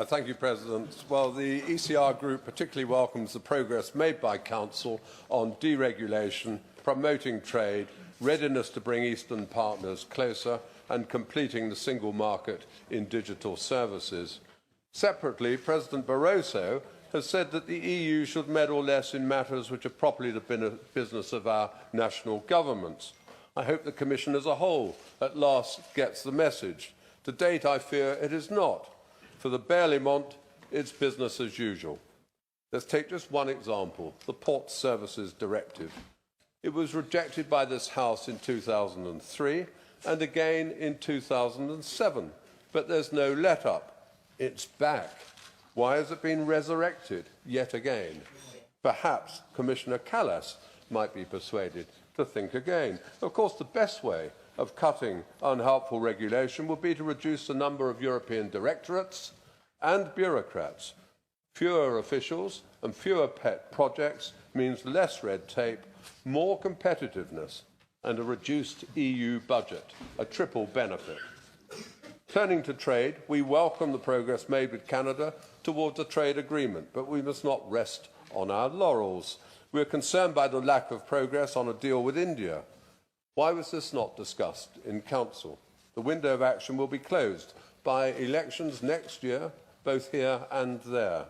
Thank you, President. Well, the ECR Group particularly welcomes the progress made by Council on deregulation, promoting trade, readiness to bring Eastern partners closer, and completing the single market in digital services. Separately, President Barroso has said that the EU should meddle less in matters which are properly the business of our national governments. I hope the Commission as a whole at last gets the message. To date, I fear it is not. For the Berlaymont, it's business as usual. Let's take just one example, the Port Services Directive. It was rejected by this House in 2003 and again in 2007, but there's no let-up. It's back. Why has it been resurrected yet again? Perhaps Commissioner Kallas might be persuaded to think again. Of course, the best way of cutting unhelpful regulation would be to reduce the number of European directorates and bureaucrats. Fewer officials and fewer pet projects means less red tape, more competitiveness and a reduced EU budget, a triple benefit. Turning to trade, we welcome the progress made with Canada towards a trade agreement, but we must not rest on our laurels. We are concerned by the lack of progress on a deal with India. Why was this not discussed in Council? The window of action will be closed by elections next year, both here and there.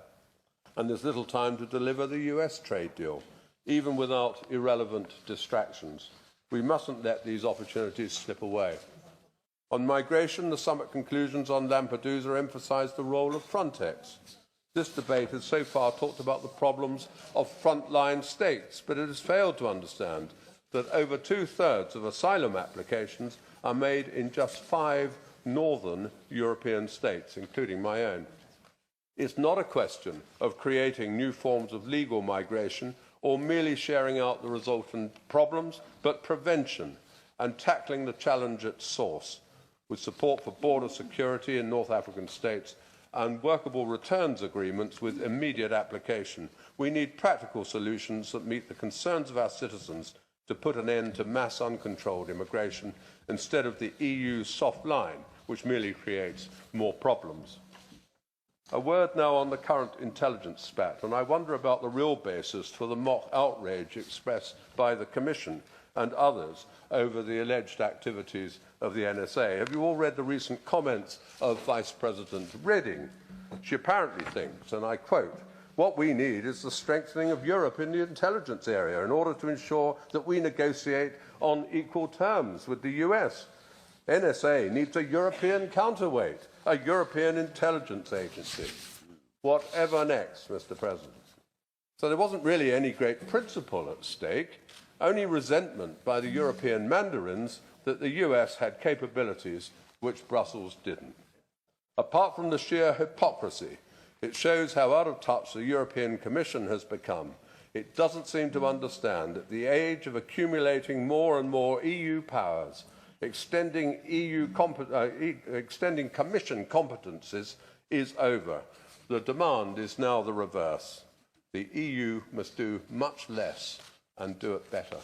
And there's little time to deliver the US trade deal, even without irrelevant distractions. We mustn't let these opportunities slip away. On migration, the summit conclusions on Lampedusa emphasised the role of Frontex. This debate has so far talked about the problems of frontline states, but it has failed to understand that over two-thirds of asylum applications are made in just 5 northern European states, including my own. It's not a question of creating new forms of legal migration or merely sharing out the resultant problems, but prevention and tackling the challenge at source, with support for border security in North African states and workable returns agreements with immediate application. We need practical solutions that meet the concerns of our citizens to put an end to mass uncontrolled immigration instead of the EU's soft line, which merely creates more problems. A word now on the current intelligence spat, and I wonder about the real basis for the mock outrage expressed by the Commission and others over the alleged activities of the NSA. Have you all read the recent comments of Vice President Reding? She apparently thinks, and I quote, "What we need is the strengthening of Europe in the intelligence area in order to ensure that we negotiate on equal terms with the US. NSA needs a European counterweight, a European intelligence agency." Whatever next, Mr. President? So there wasn't really any great principle at stake, only resentment by the European mandarins that the US had capabilities which Brussels didn't. Apart from the sheer hypocrisy, it shows how out of touch the European Commission has become. It doesn't seem to understand that the age of accumulating more and more EU powers, extending Commission competences is over. The demand is now the reverse. The EU must do much less and do it better.